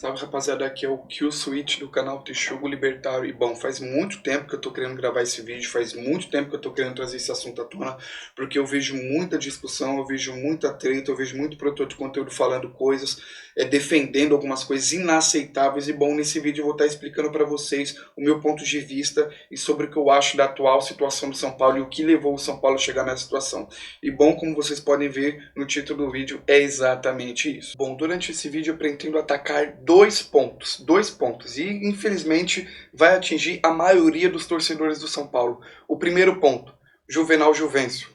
Salve rapaziada, aqui é o Kill Switch do canal Texugo Libertário. E bom, faz muito tempo que eu tô querendo gravar esse vídeo, faz muito tempo que eu tô querendo trazer esse assunto à tona, porque eu vejo muita discussão, eu vejo muita treta, eu vejo muito produtor de conteúdo falando coisas, defendendo algumas coisas inaceitáveis. E bom, nesse vídeo eu vou estar explicando pra vocês o meu ponto de vista e sobre o que eu acho da atual situação do São Paulo e o que levou o São Paulo a chegar nessa situação. E bom, como vocês podem ver no título do vídeo, é exatamente isso. Bom, durante esse vídeo eu pretendo atacar dois pontos, e infelizmente vai atingir a maioria dos torcedores do São Paulo. O primeiro ponto, Juvenal Juvencio.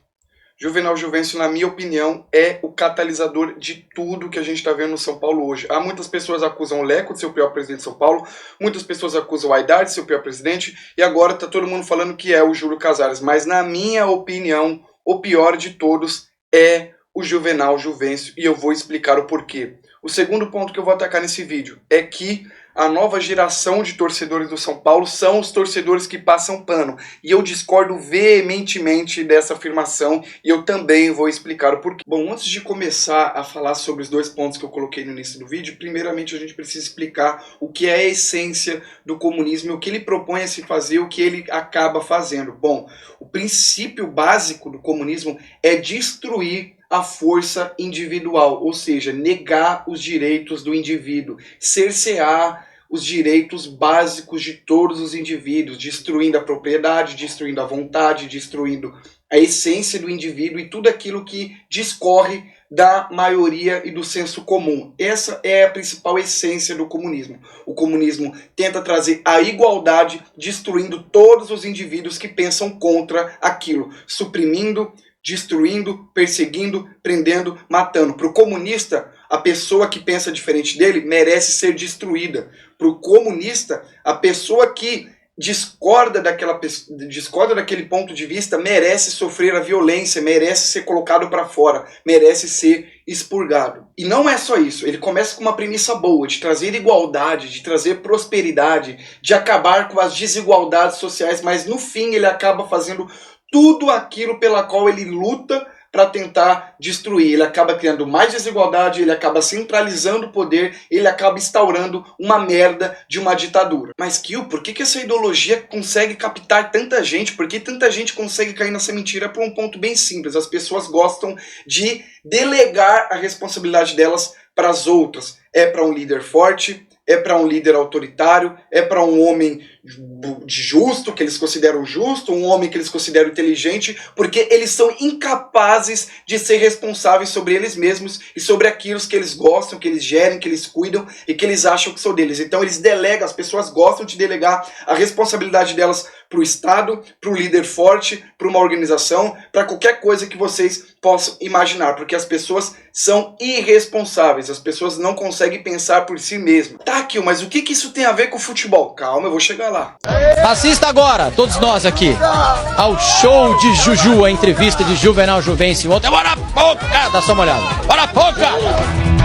Juvenal Juvencio, na minha opinião, é o catalisador de tudo que a gente está vendo no São Paulo hoje. Há muitas pessoas acusam o Leco de ser o pior presidente de São Paulo, muitas pessoas acusam o Aidar de ser o pior presidente, e agora está todo mundo falando que é o Júlio Casares. Mas na minha opinião, o pior de todos é o Juvenal Juvencio, e eu vou explicar o porquê. O segundo ponto que eu vou atacar nesse vídeo é que a nova geração de torcedores do São Paulo são os torcedores que passam pano. E eu discordo veementemente dessa afirmação e eu também vou explicar o porquê. Bom, antes de começar a falar sobre os dois pontos que eu coloquei no início do vídeo, primeiramente a gente precisa explicar o que é a essência do comunismo, o que ele propõe a se fazer, o que ele acaba fazendo. Bom, o princípio básico do comunismo é destruir a força individual, ou seja, negar os direitos do indivíduo, cercear os direitos básicos de todos os indivíduos, destruindo a propriedade, destruindo a vontade, destruindo a essência do indivíduo e tudo aquilo que discorre da maioria e do senso comum. Essa é a principal essência do comunismo. O comunismo tenta trazer a igualdade, destruindo todos os indivíduos que pensam contra aquilo, suprimindo, destruindo, perseguindo, prendendo, matando. Para o comunista, a pessoa que pensa diferente dele merece ser destruída. Para o comunista, a pessoa que discorda daquele ponto de vista merece sofrer a violência, merece ser colocado para fora, merece ser expurgado. E não é só isso, ele começa com uma premissa boa, de trazer igualdade, de trazer prosperidade, de acabar com as desigualdades sociais, mas no fim ele acaba fazendo tudo aquilo pela qual ele luta para tentar destruir. Ele acaba criando mais desigualdade, ele acaba centralizando o poder, ele acaba instaurando uma merda de uma ditadura. Mas, Kill, por que essa ideologia consegue captar tanta gente? Por que tanta gente consegue cair nessa mentira? Por um ponto bem simples. As pessoas gostam de delegar a responsabilidade delas para as outras. É para um líder forte, é para um líder autoritário, é para um homem justo, que eles consideram justo, um homem que eles consideram inteligente, porque eles são incapazes de ser responsáveis sobre eles mesmos e sobre aquilo que eles gostam, que eles gerem, que eles cuidam e que eles acham que são deles. Então eles delegam, as pessoas gostam de delegar a responsabilidade delas para o Estado, para um líder forte, para uma organização, para qualquer coisa que vocês possam imaginar, porque as pessoas são irresponsáveis, as pessoas não conseguem pensar por si mesmas. Tá, Kill, mas o que isso tem a ver com o futebol? Calma, eu vou chegar lá. Assista agora, todos nós aqui, ao show de Juju, a entrevista de Juvenal Juvencio ontem. Bora pouca! Dá só uma olhada. Bora pouca!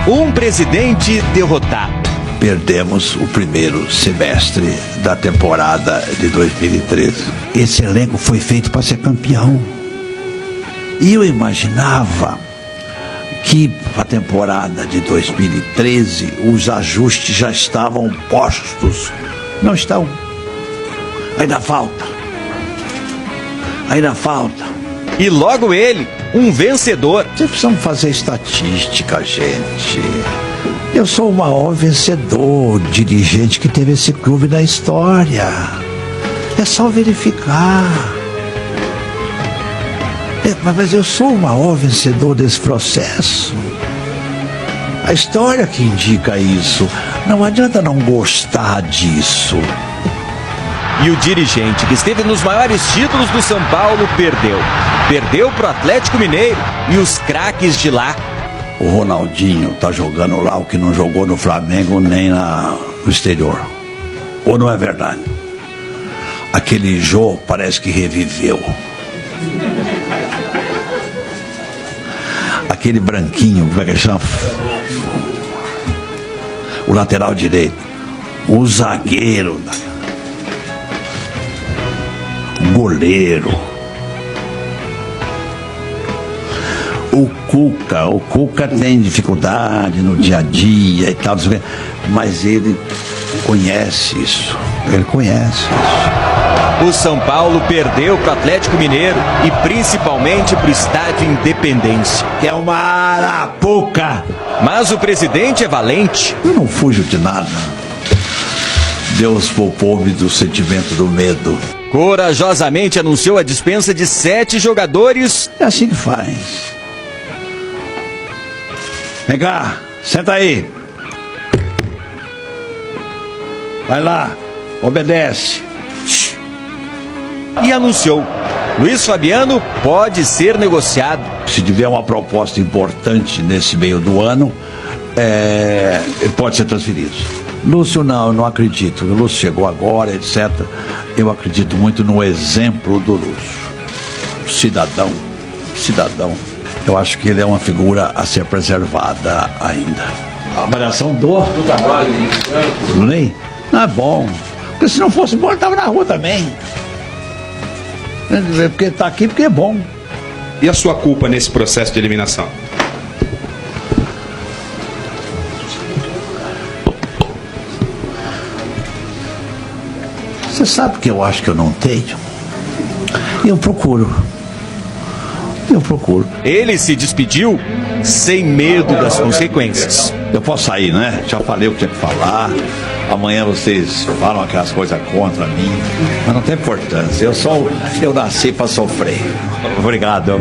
Um presidente derrotado. Perdemos o primeiro semestre da temporada de 2013. Esse elenco foi feito para ser campeão. E eu imaginava que a temporada de 2013 os ajustes já estavam postos. Não estão. Ainda falta. Ainda falta. E logo ele, um vencedor. Vocês precisam fazer estatística, gente. Eu sou o maior vencedor, dirigente que teve esse clube na história. É só verificar. Mas eu sou o maior vencedor desse processo. A história que indica isso. Não adianta não gostar disso. E o dirigente que esteve nos maiores títulos do São Paulo perdeu. Perdeu pro Atlético Mineiro e os craques de lá. O Ronaldinho tá jogando lá o que não jogou no Flamengo nem no exterior. Ou não é verdade? Aquele Jô parece que reviveu. Aquele branquinho, como é que chama? O lateral direito. O zagueiro. O goleiro. O Cuca tem dificuldade no dia a dia e tal. mas ele conhece isso. Ele conhece isso. O São Paulo perdeu para o Atlético Mineiro e principalmente para o Estádio Independência. Que é uma arapuca. Mas o presidente é valente. Eu não fujo de nada. Deus poupou-me do sentimento do medo. Corajosamente anunciou a dispensa de 7 jogadores. É assim que faz. Vem cá, senta aí. Vai lá, obedece. E anunciou: Luiz Fabiano pode ser negociado. Se tiver uma proposta importante nesse meio do ano, ele pode ser transferido. Lúcio, não, eu não acredito. O Lúcio chegou agora, etc. Eu acredito muito no exemplo do Lúcio. Cidadão. Eu acho que ele é uma figura a ser preservada ainda. A avaliação do trabalho do Ney? Não é bom. Porque se não fosse bom, ele estava na rua também. Porque está aqui porque é bom. E a sua culpa nesse processo de eliminação? Você sabe que eu acho que eu não tenho? Eu procuro. Ele se despediu sem medo das consequências. Eu posso sair, né? Já falei o que tinha que falar. Amanhã vocês falam aquelas coisas contra mim. Mas não tem importância. Eu nasci para sofrer. Obrigado.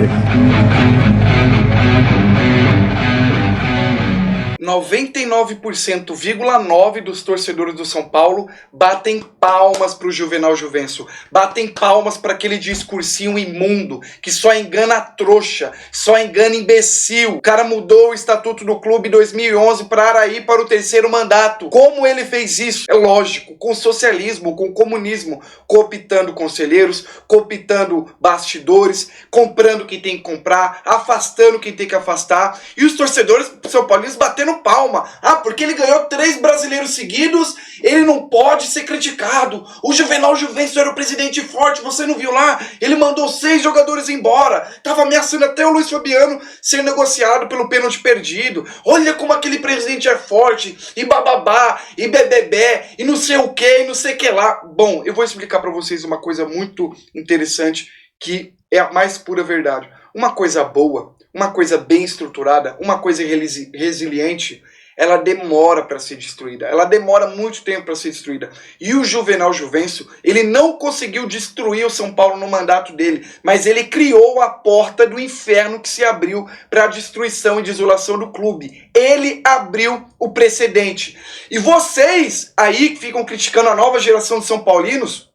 99,9% dos torcedores do São Paulo batem palmas pro Juvenal Juvencio, batem palmas para aquele discursinho imundo que só engana trouxa, só engana imbecil. O cara mudou o estatuto do clube em 2011 para ir para o 3º mandato. Como ele fez isso? É lógico, com socialismo, com comunismo, cooptando conselheiros, cooptando bastidores, comprando quem tem que comprar, afastando quem tem que afastar, e os torcedores são paulinos batendo palma. Porque ele ganhou 3 brasileiros seguidos, ele não pode ser criticado. O Juvenal Juvencio era o presidente forte, você não viu lá? Ele mandou 6 jogadores embora, tava ameaçando até o Luiz Fabiano ser negociado pelo pênalti perdido. Olha como aquele presidente é forte, e bababá, e bebebé, e não sei o que, e não sei o que lá. Bom, eu vou explicar pra vocês uma coisa muito interessante, que é a mais pura verdade. Uma coisa boa, uma coisa bem estruturada, uma coisa resiliente, ela demora para ser destruída. Ela demora muito tempo para ser destruída. E o Juvenal Juvencio, ele não conseguiu destruir o São Paulo no mandato dele, mas ele criou a porta do inferno que se abriu para a destruição e desolação do clube. Ele abriu o precedente. E vocês aí que ficam criticando a nova geração de São Paulinos,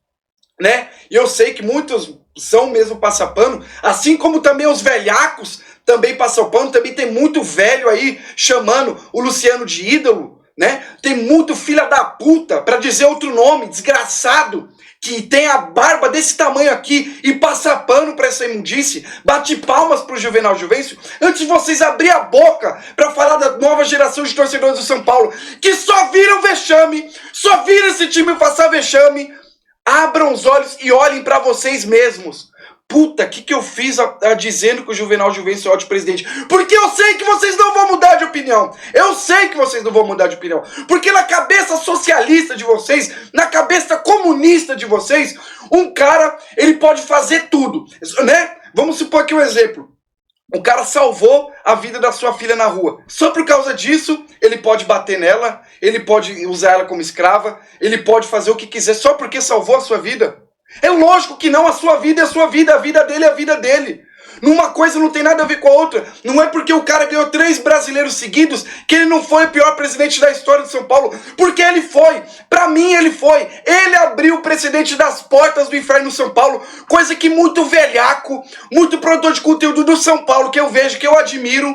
né? E eu sei que muitos são mesmo passapano, assim como também os velhacos também passam pano, também tem muito velho aí chamando o Luciano de ídolo, né? Tem muito filha da puta, pra dizer outro nome, desgraçado, que tem a barba desse tamanho aqui e passa pano pra essa imundice, bate palmas pro Juvenal Juvencio, antes de vocês abrir a boca pra falar da nova geração de torcedores do São Paulo, que só viram vexame, só viram esse time passar vexame. Abram os olhos e olhem pra vocês mesmos. Puta, o que eu fiz dizendo que o Juvenal Juvencio é ótimo presidente? Porque eu sei que vocês não vão mudar de opinião. Eu sei que vocês não vão mudar de opinião. Porque na cabeça socialista de vocês, na cabeça comunista de vocês, um cara, ele pode fazer tudo, né? Vamos supor aqui um exemplo. O cara salvou a vida da sua filha na rua. Só por causa disso, ele pode bater nela, ele pode usar ela como escrava, ele pode fazer o que quiser só porque salvou a sua vida. É lógico que não, a sua vida é a sua vida, a vida dele é a vida dele. Uma coisa não tem nada a ver com a outra. Não é porque o cara ganhou 3 brasileiros seguidos que ele não foi o pior presidente da história de São Paulo. Porque ele foi. Pra mim ele foi. Ele abriu o precedente das portas do inferno no São Paulo. Coisa que muito velhaco, muito produtor de conteúdo do São Paulo, que eu vejo, que eu admiro,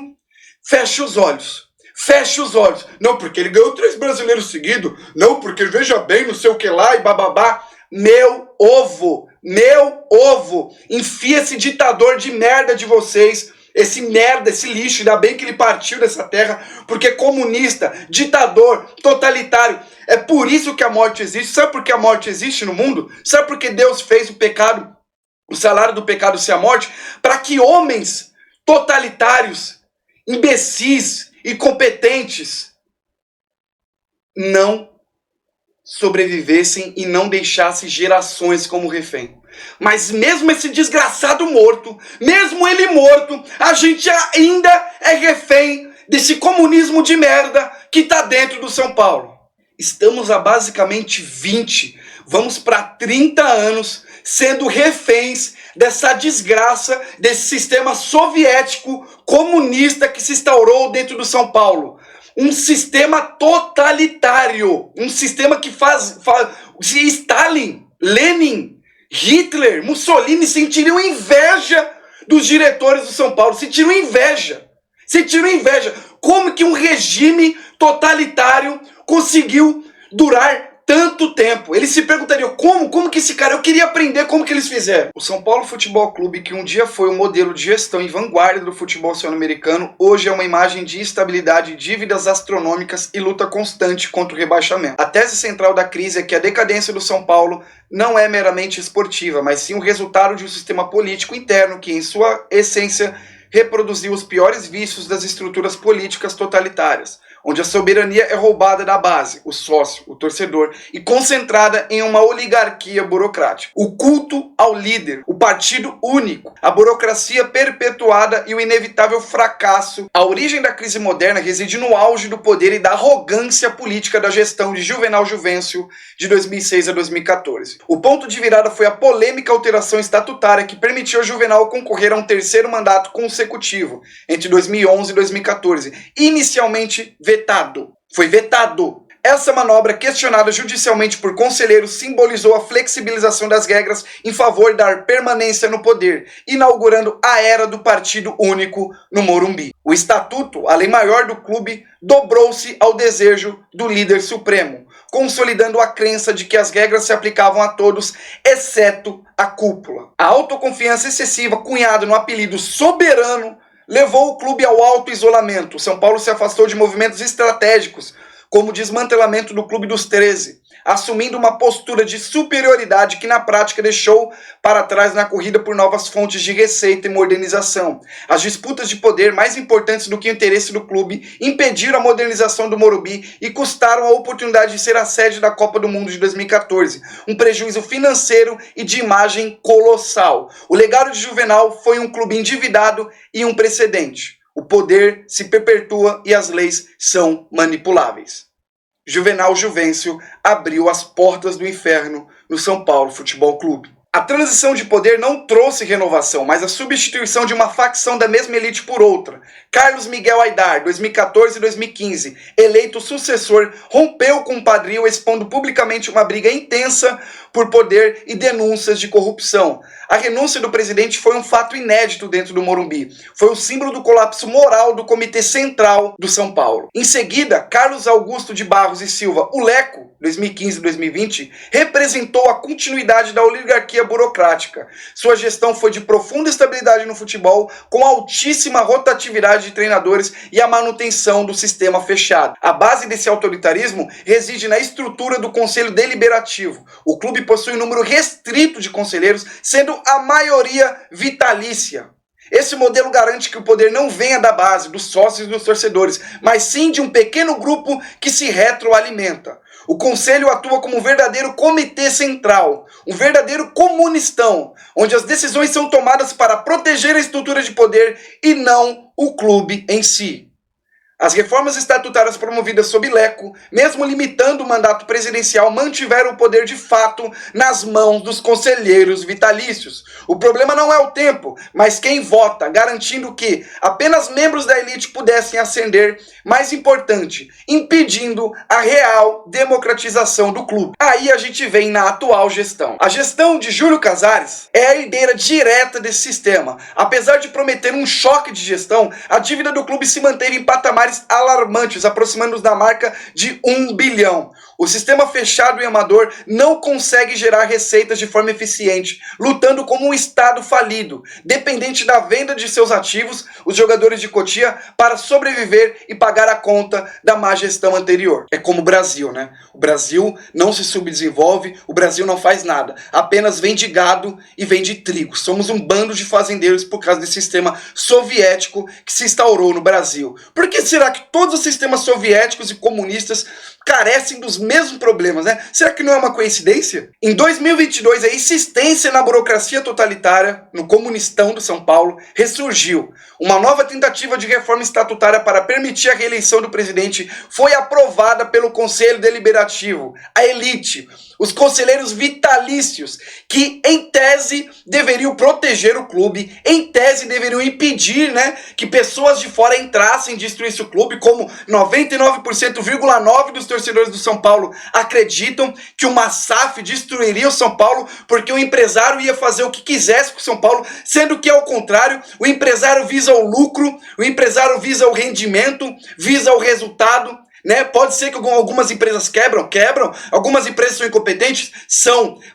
fecha os olhos. Fecha os olhos. Não porque ele ganhou 3 brasileiros seguidos. Não porque veja bem, não sei o que lá e bababá. Meu ovo, enfia esse ditador de merda de vocês, esse merda, esse lixo, ainda bem que ele partiu dessa terra, porque comunista, ditador, totalitário, é por isso que a morte existe. Sabe por que a morte existe no mundo? Sabe por que Deus fez o pecado, o salário do pecado ser a morte? Para que homens totalitários, imbecis, incompetentes, não sobrevivessem e não deixassem gerações como refém. Mas mesmo esse desgraçado morto, mesmo ele morto, a gente ainda é refém desse comunismo de merda que tá dentro do São Paulo. Estamos há basicamente 20, vamos para 30 anos sendo reféns dessa desgraça, desse sistema soviético comunista que se instaurou dentro do São Paulo. Um sistema totalitário, um sistema que se Stalin, Lenin, Hitler, Mussolini sentiriam inveja dos diretores do São Paulo, sentiram inveja. Como que um regime totalitário conseguiu durar tanto tempo? Eles se perguntariam, como que esse cara, eu queria aprender como que eles fizeram. O São Paulo Futebol Clube, que um dia foi um modelo de gestão e vanguarda do futebol sul-americano, hoje é uma imagem de instabilidade, dívidas astronômicas e luta constante contra o rebaixamento. A tese central da crise é que a decadência do São Paulo não é meramente esportiva, mas sim o resultado de um sistema político interno que, em sua essência, reproduziu os piores vícios das estruturas políticas totalitárias, onde a soberania é roubada da base, o sócio, o torcedor, e concentrada em uma oligarquia burocrática. O culto ao líder, o partido único, a burocracia perpetuada e o inevitável fracasso. A origem da crise moderna reside no auge do poder e da arrogância política da gestão de Juvenal Juvencio de 2006 a 2014. O ponto de virada foi a polêmica alteração estatutária que permitiu a Juvenal concorrer a um terceiro mandato consecutivo entre 2011 e 2014, inicialmente vetado. Foi vetado. Essa manobra, questionada judicialmente por conselheiros, simbolizou a flexibilização das regras em favor da permanência no poder, inaugurando a era do partido único no Morumbi. O estatuto, a lei maior do clube, dobrou-se ao desejo do líder supremo, consolidando a crença de que as regras se aplicavam a todos, exceto a cúpula. A autoconfiança excessiva, cunhada no apelido soberano, levou o clube ao auto-isolamento. O São Paulo se afastou de movimentos estratégicos, como o desmantelamento do Clube dos 13, assumindo uma postura de superioridade que na prática deixou para trás na corrida por novas fontes de receita e modernização. As disputas de poder, mais importantes do que o interesse do clube, impediram a modernização do Morumbi e custaram a oportunidade de ser a sede da Copa do Mundo de 2014, um prejuízo financeiro e de imagem colossal. O legado de Juvenal foi um clube endividado e um precedente. O poder se perpetua e as leis são manipuláveis. Juvenal Juvencio abriu as portas do inferno no São Paulo Futebol Clube. A transição de poder não trouxe renovação, mas a substituição de uma facção da mesma elite por outra. Carlos Miguel Aidar, 2014 e 2015, eleito sucessor, rompeu com o Padril, expondo publicamente uma briga intensa por poder e denúncias de corrupção. A renúncia do presidente foi um fato inédito dentro do Morumbi. Foi o símbolo do colapso moral do Comitê Central do São Paulo. Em seguida, Carlos Augusto de Barros e Silva, o Leco, 2015 e 2020, representou a continuidade da oligarquia burocrática. Sua gestão foi de profunda estabilidade no futebol, com altíssima rotatividade de treinadores e a manutenção do sistema fechado. A base desse autoritarismo reside na estrutura do Conselho Deliberativo. O clube possui um número restrito de conselheiros, sendo a maioria vitalícia. Esse modelo garante que o poder não venha da base, dos sócios e dos torcedores, mas sim de um pequeno grupo que se retroalimenta. O conselho atua como um verdadeiro comitê central, um verdadeiro comunistão, onde as decisões são tomadas para proteger a estrutura de poder e não o clube em si. As reformas estatutárias promovidas sob Leco, mesmo limitando o mandato presidencial, mantiveram o poder de fato nas mãos dos conselheiros vitalícios. O problema não é o tempo, mas quem vota, garantindo que apenas membros da elite pudessem ascender, mais importante, impedindo a real democratização do clube. Aí a gente vem na atual gestão. A gestão de Júlio Casares é a herdeira direta desse sistema. Apesar de prometer um choque de gestão, a dívida do clube se manteve em patamares alarmantes, aproximando-nos da marca de 1 bilhão. O sistema fechado e amador não consegue gerar receitas de forma eficiente, lutando como um Estado falido, dependente da venda de seus ativos, os jogadores de Cotia, para sobreviver e pagar a conta da má gestão anterior. É como o Brasil, né? O Brasil não se subdesenvolve, o Brasil não faz nada, apenas vende gado e vende trigo. Somos um bando de fazendeiros por causa desse sistema soviético que se instaurou no Brasil. Por que será que todos os sistemas soviéticos e comunistas carecem dos mesmos problemas, né? Será que não é uma coincidência? Em 2022, a insistência na burocracia totalitária, no comunistão do São Paulo, ressurgiu. Uma nova tentativa de reforma estatutária para permitir a reeleição do presidente foi aprovada pelo Conselho Deliberativo, a elite, os conselheiros vitalícios, que em tese deveriam proteger o clube, em tese deveriam impedir, né, que pessoas de fora entrassem e destruíssem o clube, como 99,9% dos torcedores do São Paulo acreditam que uma SAF destruiria o São Paulo porque o empresário ia fazer o que quisesse com o São Paulo, sendo que ao contrário, o empresário visa o lucro, o empresário visa o rendimento, visa o resultado, né? Pode ser que algumas empresas quebram, algumas empresas são incompetentes,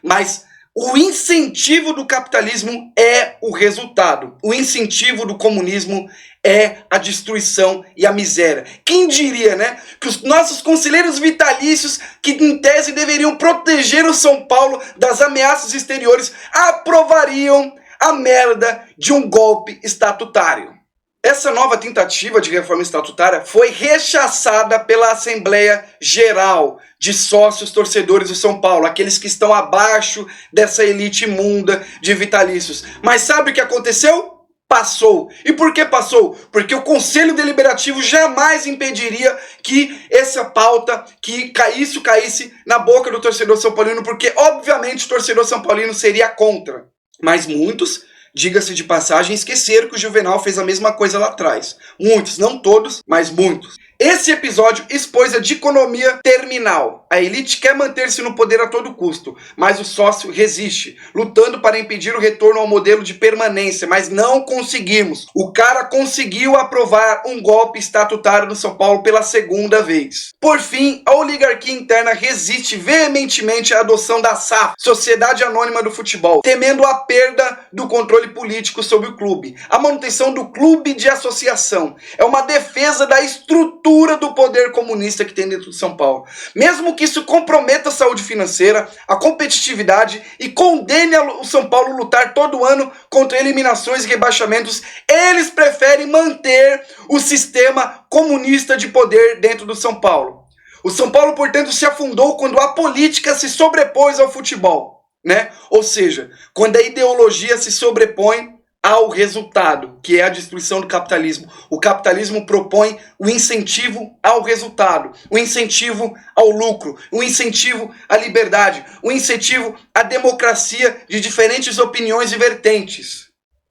mas o incentivo do capitalismo é o resultado. O incentivo do comunismo é a destruição e a miséria. Quem diria, né, que os nossos conselheiros vitalícios, que em tese deveriam proteger o São Paulo das ameaças exteriores, aprovariam a merda de um golpe estatutário. Essa nova tentativa de reforma estatutária foi rechaçada pela Assembleia Geral de Sócios Torcedores do São Paulo, aqueles que estão abaixo dessa elite imunda de vitalícios. Mas sabe o que aconteceu? Passou. E por que passou? Porque o Conselho Deliberativo jamais impediria que essa pauta, que isso caísse na boca do torcedor são paulino, porque obviamente o torcedor são paulino seria contra. Mas muitos, diga-se de passagem, esqueceram que o Juvenal fez a mesma coisa lá atrás. Muitos, não todos, mas muitos. Esse episódio expôs a dicotomia terminal. A elite quer manter-se no poder a todo custo, mas o sócio resiste, lutando para impedir o retorno ao modelo de permanência, mas não conseguimos. O cara conseguiu aprovar um golpe estatutário no São Paulo pela segunda vez. Por fim, a oligarquia interna resiste veementemente à adoção da SAF, Sociedade Anônima do Futebol, temendo a perda do controle político sobre o clube. A manutenção do clube de associação é uma defesa da estrutura do poder comunista que tem dentro de São Paulo. Mesmo que isso comprometa a saúde financeira, a competitividade e condene o São Paulo a lutar todo ano contra eliminações e rebaixamentos, eles preferem manter o sistema comunista de poder dentro do São Paulo. O São Paulo, portanto, se afundou quando a política se sobrepôs ao futebol, né? Ou seja, quando a ideologia se sobrepõe ao resultado, que é a destruição do capitalismo. O capitalismo propõe o incentivo ao resultado, o incentivo ao lucro, o incentivo à liberdade, o incentivo à democracia de diferentes opiniões e vertentes.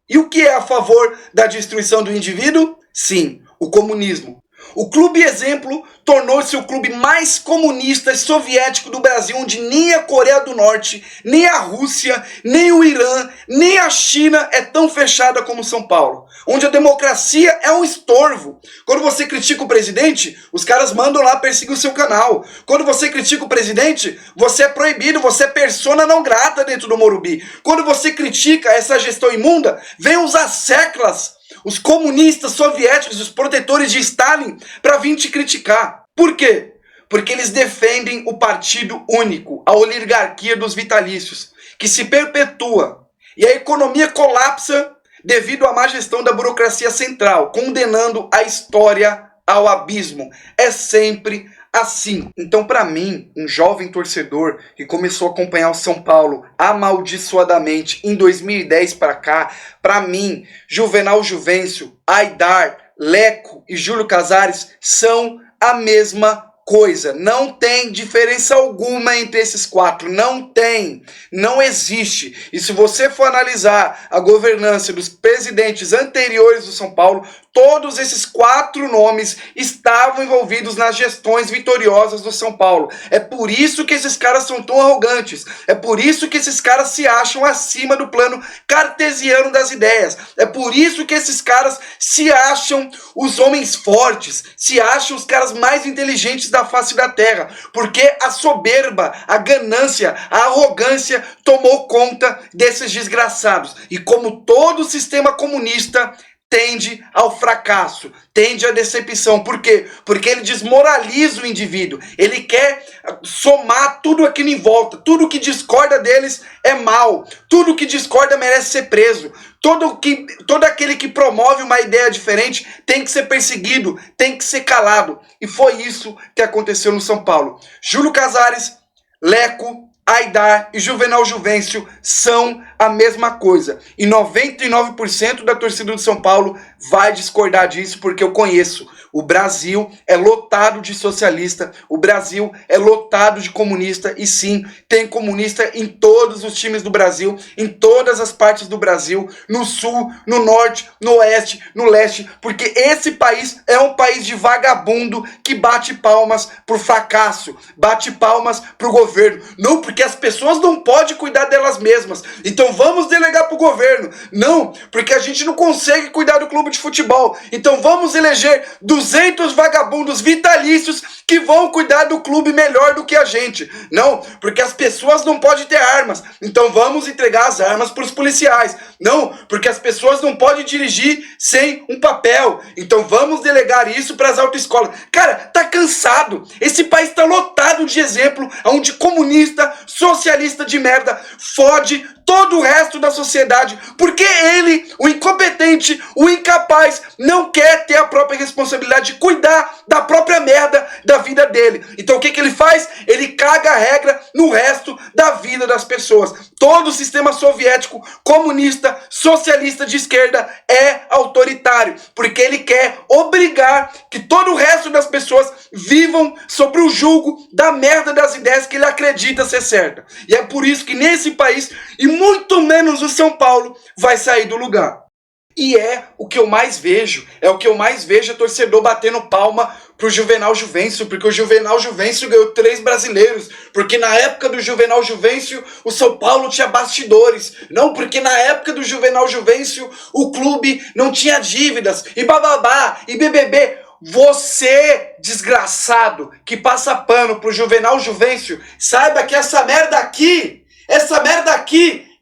E o que é a favor da destruição do indivíduo? Sim, o comunismo. O Clube Exemplo tornou-se o clube mais comunista e soviético do Brasil, onde nem a Coreia do Norte, nem a Rússia, nem o Irã, nem a China é tão fechada como São Paulo. Onde a democracia é um estorvo. Quando você critica o presidente, os caras mandam lá perseguir o seu canal. Quando você critica o presidente, você é proibido, você é persona não grata dentro do Morumbi. Quando você critica essa gestão imunda, vem os asseclas, os comunistas soviéticos, os protetores de Stalin, para vir te criticar. Por quê? Porque eles defendem o partido único, a oligarquia dos vitalícios, que se perpetua. E a economia colapsa devido à má gestão da burocracia central, condenando a história ao abismo. É sempre assim. Então, para mim, um jovem torcedor que começou a acompanhar o São Paulo amaldiçoadamente em 2010 para cá, para mim, Juvenal Juvencio, Aidar, Leco e Júlio Casares são a mesma coisa. Não tem diferença alguma entre esses quatro. Não tem. Não existe. E se você for analisar a governança dos presidentes anteriores do São Paulo, todos esses quatro nomes estavam envolvidos nas gestões vitoriosas do São Paulo. É por isso que esses caras são tão arrogantes. É por isso que esses caras se acham acima do plano cartesiano das ideias. É por isso que esses caras se acham os homens fortes, se acham os caras mais inteligentes da face da terra. Porque a soberba, a ganância, a arrogância tomou conta desses desgraçados. E como todo sistema comunista, tende ao fracasso, tende à decepção. Por quê? Porque ele desmoraliza o indivíduo. Ele quer somar tudo aquilo em volta. Tudo que discorda deles é mal. Tudo que discorda merece ser preso. Todo aquele que promove uma ideia diferente tem que ser perseguido, tem que ser calado. E foi isso que aconteceu no São Paulo. Júlio Casares, Leco, Aidar e Juvenal Juvencio são a mesma coisa. E 99% da torcida do São Paulo vai discordar disso, porque eu conheço. O Brasil é lotado de socialista, o Brasil é lotado de comunista, e sim, tem comunista em todos os times do Brasil, em todas as partes do Brasil, no sul, no norte, no oeste, no leste, porque esse país é um país de vagabundo que bate palmas pro fracasso, bate palmas pro governo. Não, porque as pessoas não podem cuidar delas mesmas, então vamos delegar pro governo. Não, porque a gente não consegue cuidar do clube de futebol, então vamos eleger 200 vagabundos vitalícios que vão cuidar do clube melhor do que a gente. Não, porque as pessoas não podem ter armas, então vamos entregar as armas para os policiais. Não, porque as pessoas não podem dirigir sem um papel, então vamos delegar isso para as autoescolas. Cara, tá cansado. Esse país tá lotado de exemplo onde comunista, socialista de merda fode todo o resto da sociedade, porque ele, o incompetente, o incapaz, não quer ter a própria responsabilidade de cuidar da própria merda da vida dele. Então o que ele faz? Ele caga a regra no resto da vida das pessoas. Todo o sistema soviético, comunista, socialista de esquerda é autoritário, porque ele quer obrigar que todo o resto das pessoas vivam sobre o jugo da merda das ideias que ele acredita ser certa. E é por isso que nesse país, e muito menos o São Paulo, vai sair do lugar. E é o que eu mais vejo, é torcedor batendo palma pro Juvenal Juvencio, porque o Juvenal Juvencio ganhou 3 brasileiros, porque na época do Juvenal Juvencio o São Paulo tinha bastidores, não, porque na época do Juvenal Juvencio o clube não tinha dívidas, e bababá, e BBB. Você, desgraçado, que passa pano pro Juvenal Juvencio, saiba que essa merda aqui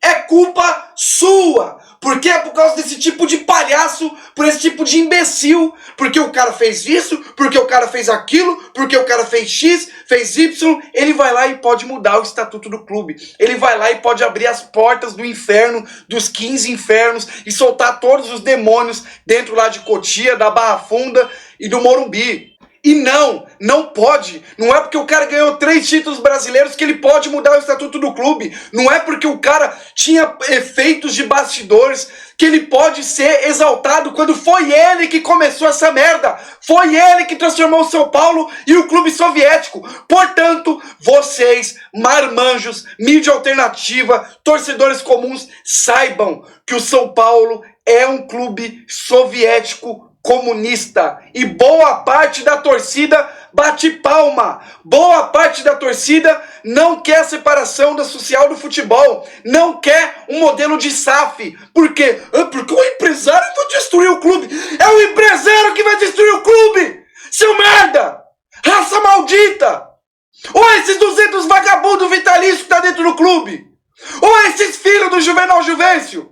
é culpa sua. Porque é por causa desse tipo de palhaço, por esse tipo de imbecil, porque o cara fez isso, porque o cara fez aquilo, porque o cara fez X, fez Y, ele vai lá e pode mudar o estatuto do clube. Ele vai lá e pode abrir as portas do inferno, dos 15 infernos, e soltar todos os demônios dentro lá de Cotia, da Barra Funda e do Morumbi. E não pode. Não é porque o cara ganhou 3 títulos brasileiros que ele pode mudar o estatuto do clube. Não é porque o cara tinha efeitos de bastidores que ele pode ser exaltado, quando foi ele que começou essa merda. Foi ele que transformou o São Paulo e o clube soviético. Portanto, vocês, marmanjos, mídia alternativa, torcedores comuns, saibam que o São Paulo é um clube soviético comunista, e boa parte da torcida bate palma. Boa parte da torcida não quer a separação da social do futebol, não quer um modelo de SAF. Por quê? Porque o empresário vai destruir o clube. É o empresário que vai destruir o clube, seu merda, raça maldita. Ou esses 200 vagabundos vitalícios que tá dentro do clube, ou esses filhos do Juvenal Juvencio,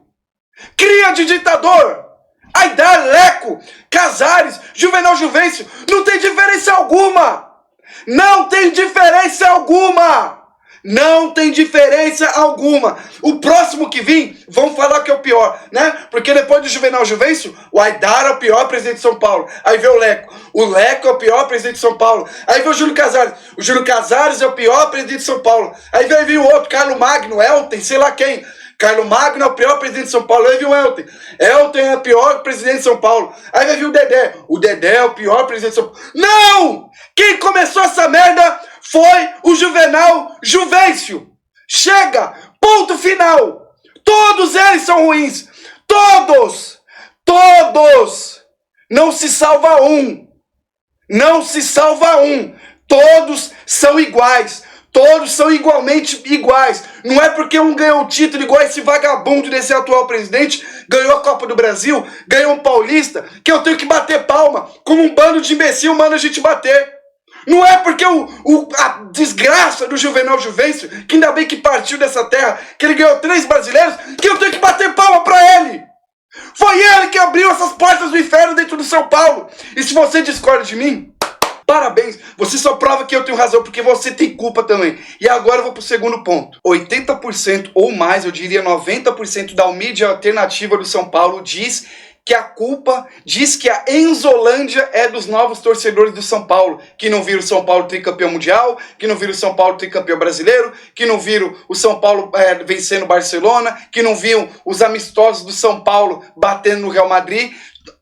cria de ditador. Aidar, Leco, Casares, Juvenal Juvencio, não tem diferença alguma. Não tem diferença alguma. Não tem diferença alguma. O próximo que vir, vão falar que é o pior, né? Porque depois do Juvenal Juvencio, o Aidar é o pior presidente de São Paulo. Aí vem o Leco é o pior presidente de São Paulo. Aí vem o Júlio Casares é o pior presidente de São Paulo. Aí vem o outro, Carlos Magno, Elton, sei lá quem. Carlos Magno é o pior presidente de São Paulo. Aí viu o Elton. Elton é o pior presidente de São Paulo. Aí vai vir o Dedé. O Dedé é o pior presidente de São Paulo. Não! Quem começou essa merda foi o Juvenal Juvencio. Chega! Ponto final! Todos eles são ruins. Todos! Todos! Não se salva um. Não se salva um. Todos são iguais. Todos são igualmente iguais. Não é porque um ganhou o título igual esse vagabundo desse atual presidente, ganhou a Copa do Brasil, ganhou um paulista, que eu tenho que bater palma. Como um bando de imbecil manda a gente bater. Não é porque a desgraça do Juvenal Juvencio, que ainda bem que partiu dessa terra, que ele ganhou 3 brasileiros, que eu tenho que bater palma pra ele. Foi ele que abriu essas portas do inferno dentro do São Paulo. E se você discorda de mim, parabéns. Você só prova que eu tenho razão, porque você tem culpa também. E agora eu vou pro segundo ponto. 80% ou mais, eu diria 90% da mídia alternativa do São Paulo diz que a Enzolândia é dos novos torcedores do São Paulo, que não viram o São Paulo tricampeão mundial, que não viram o São Paulo tricampeão brasileiro, que não viram o São Paulo vencendo o Barcelona, que não viram os amistosos do São Paulo batendo no Real Madrid.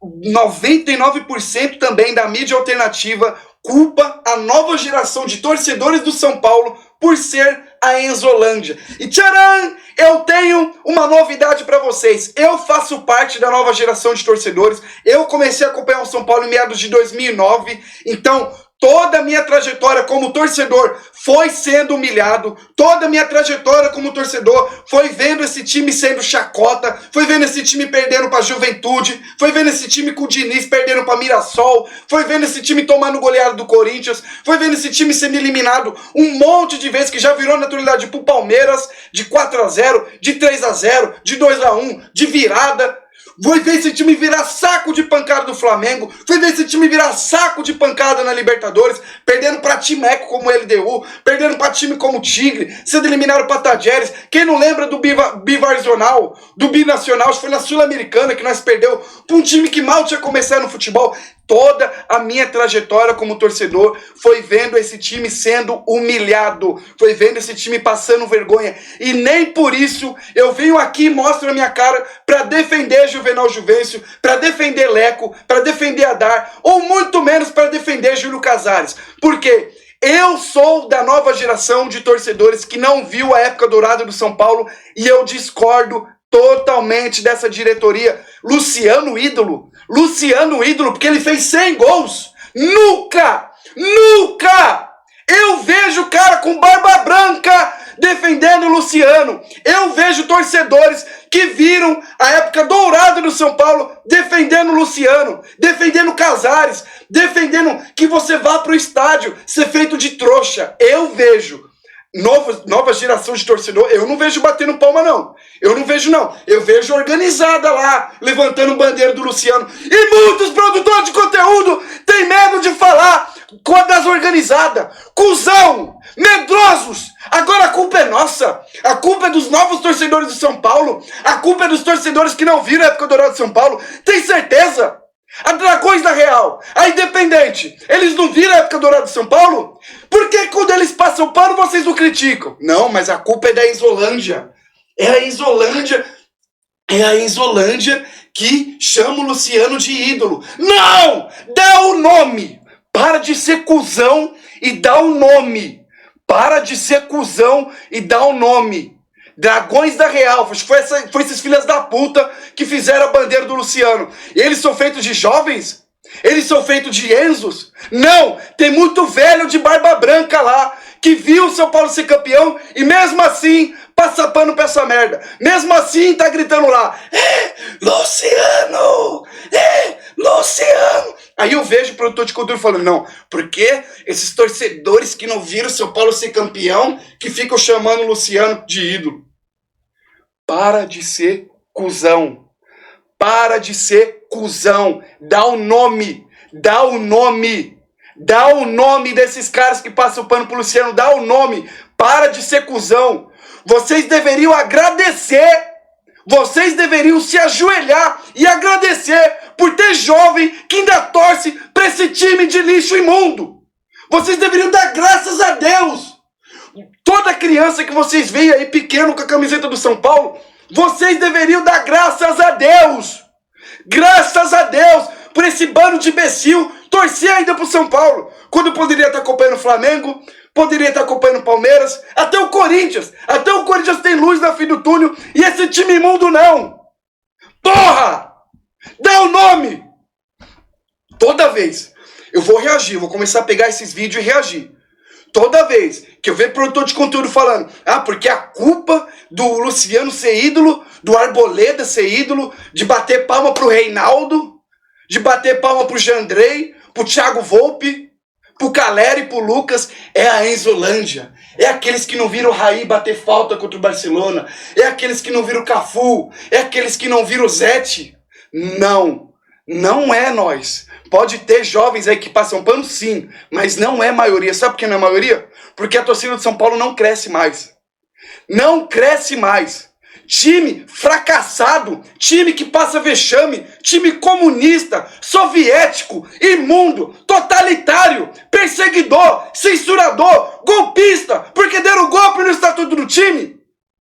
99% também da mídia alternativa culpa a nova geração de torcedores do São Paulo por ser a Enzolândia. E tcharam! Eu tenho uma novidade para vocês. Eu faço parte da nova geração de torcedores. Eu comecei a acompanhar o São Paulo em meados de 2009. Então, toda a minha trajetória como torcedor foi sendo humilhado. Toda a minha trajetória como torcedor foi vendo esse time sendo chacota. Foi vendo esse time perdendo pra Juventude. Foi vendo esse time com o Diniz perdendo pra Mirassol. Foi vendo esse time tomando goleada do Corinthians. Foi vendo esse time sendo eliminado um monte de vezes, que já virou naturalidade pro Palmeiras, de 4-0, de 3-0, de 2-1, de virada. Foi ver esse time virar saco de pancada do Flamengo. Foi ver esse time virar saco de pancada na Libertadores. Perdendo pra Timeco como LDU. Perdendo pra time como Tigre. Sendo eliminado pra Tajeres. Quem não lembra do Bivarzonal? Do Binacional? Foi na Sul-Americana que nós perdeu pra um time que mal tinha começado no futebol. Toda a minha trajetória como torcedor foi vendo esse time sendo humilhado, foi vendo esse time passando vergonha, e nem por isso eu venho aqui e mostro a minha cara para defender Juvenal Juvencio, para defender Leco, para defender Adar, ou muito menos para defender Júlio Casares, porque eu sou da nova geração de torcedores que não viu a época dourada do São Paulo, e eu discordo totalmente dessa diretoria. Luciano ídolo, porque ele fez 100 gols. Nunca eu vejo o cara com barba branca defendendo o Luciano. Eu vejo torcedores que viram a época dourada do São Paulo defendendo o Luciano, defendendo Casares, defendendo que você vá pro estádio ser feito de trouxa. Eu vejo nova geração de torcedor, eu não vejo batendo palma, não. Eu não vejo, não. Eu vejo organizada lá, levantando bandeira do Luciano. E muitos produtores de conteúdo têm medo de falar com a das organizadas. Cusão! Medrosos! Agora a culpa é nossa. A culpa é dos novos torcedores do São Paulo. A culpa é dos torcedores que não viram a época dourada de São Paulo. Tem certeza? A Dragões da Real, a Independente, eles não viram a época dourada de São Paulo? Por que quando eles passam pano vocês não criticam? Não, mas a culpa é da Enzolândia. É a Enzolândia que chama o Luciano de ídolo. Não! Dá o nome! Para de ser cuzão e dá o nome. Para de ser cuzão e dá o nome. Dragões da Real, foi esses filhas da puta que fizeram a bandeira do Luciano. E eles são feitos de jovens? Eles são feitos de Enzos? Não, tem muito velho de barba branca lá, que viu o São Paulo ser campeão e mesmo assim passa pano pra essa merda. Mesmo assim tá gritando lá, Luciano! Luciano! Aí eu vejo o produtor de conteúdo falando, não, porque esses torcedores que não viram o São Paulo ser campeão, que ficam chamando o Luciano de ídolo. Para de ser cuzão. Para de ser cuzão. Dá o nome. Dá o nome. Dá o nome desses caras que passam o pano pro Luciano. Dá o nome. Para de ser cuzão. Vocês deveriam agradecer. Vocês deveriam se ajoelhar e agradecer por ter jovem que ainda torce pra esse time de lixo imundo. Vocês deveriam dar graças a Deus. Toda criança que vocês veem aí pequeno com a camiseta do São Paulo, vocês deveriam dar graças a Deus. Graças a Deus por esse bando de imbecil torcer ainda pro São Paulo, quando poderia estar acompanhando o Flamengo, poderia estar acompanhando o Palmeiras, até o Corinthians. Até o Corinthians tem luz na fim do túnel e esse time imundo não. Porra! Dá o nome! Toda vez eu vou reagir, vou começar a pegar esses vídeos e reagir. Toda vez que eu ver produtor de conteúdo falando, porque a culpa do Luciano ser ídolo, do Arboleda ser ídolo, de bater palma pro Reinaldo, de bater palma pro Jandrei, pro Thiago Volpe, pro Caleri e pro Lucas, é a Enzolândia. É aqueles que não viram o Raí bater falta contra o Barcelona. É aqueles que não viram o Cafu. É aqueles que não viram o Zete. Não é nós. Pode ter jovens aí que passam pano, sim, mas não é maioria. Sabe por que não é maioria? Porque a torcida de São Paulo não cresce mais. Não cresce mais. Time fracassado, time que passa vexame, time comunista, soviético, imundo, totalitário, perseguidor, censurador, golpista, porque deram golpe no estatuto do time.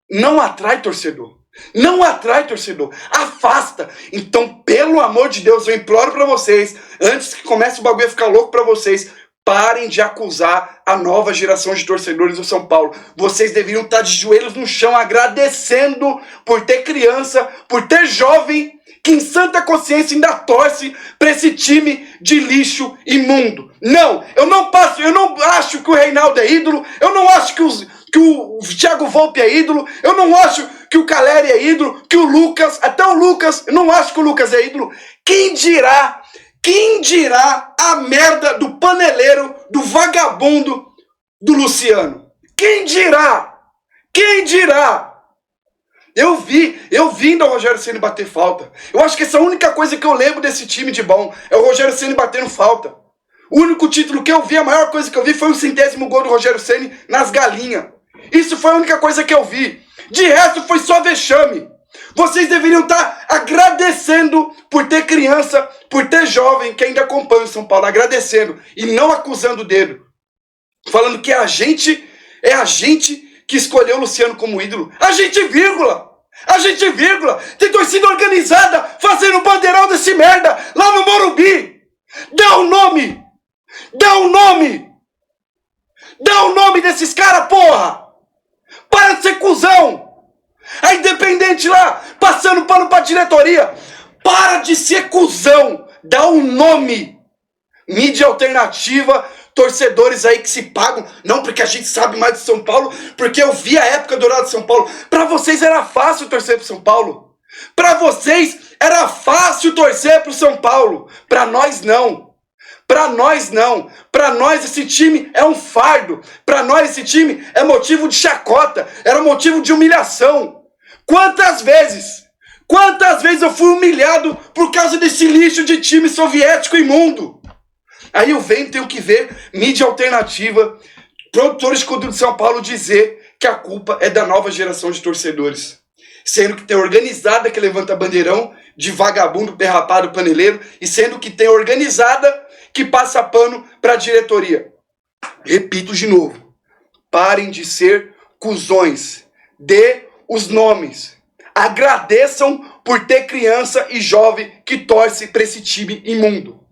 Não atrai torcedor. Não atrai torcedor. Afasta. Então, pelo amor de Deus, eu imploro pra vocês, antes que comece o bagulho a ficar louco pra vocês, parem de acusar a nova geração de torcedores do São Paulo. Vocês deveriam estar de joelhos no chão agradecendo por ter criança, por ter jovem que em santa consciência ainda torce para esse time de lixo imundo. Não, eu não acho que o Reinaldo é ídolo, eu não acho que o Thiago Volpe é ídolo, eu não acho que o Caleri é ídolo, que o Lucas, até o Lucas, eu não acho que o Lucas é ídolo. Quem dirá a merda do paneleiro, do vagabundo do Luciano? Quem dirá? Quem dirá? Eu vi ainda o Rogério Ceni bater falta. Eu acho que essa é a única coisa que eu lembro desse time de bom, é o Rogério Ceni batendo falta. O único título que eu vi, a maior coisa que eu vi foi o 100º gol do Rogério Ceni nas galinhas. Isso foi a única coisa que eu vi. De resto foi só vexame. Vocês deveriam estar agradecendo por ter criança, por ter jovem que ainda acompanha o São Paulo, agradecendo e não acusando o dedo. Falando que é a gente que escolheu o Luciano como ídolo. A gente, vírgula! Tem torcida organizada fazendo o bandeirão desse merda lá no Morumbi! Dá o nome! Dá o nome desses caras, porra! Para de ser cuzão! A Independente lá, passando pano pra diretoria. Para de ser cuzão. Dá um nome. Mídia alternativa, torcedores aí que se pagam. Não, porque a gente sabe mais de São Paulo, porque eu vi a época dourada de São Paulo. Pra vocês era fácil torcer pro São Paulo. Pra vocês era fácil torcer pro São Paulo. Pra nós não. Pra nós não. Pra nós esse time é um fardo. Pra nós esse time é motivo de chacota. Era motivo de humilhação. Quantas vezes eu fui humilhado por causa desse lixo de time soviético imundo? Aí eu tenho que ver mídia alternativa, produtores de conteúdo de São Paulo dizer que a culpa é da nova geração de torcedores. Sendo que tem organizada que levanta bandeirão de vagabundo, perrapado, paneleiro, e sendo que tem organizada que passa pano pra diretoria. Repito de novo, parem de ser cuzões. Dê os nomes. Agradeçam por ter criança e jovem que torce pra esse time imundo.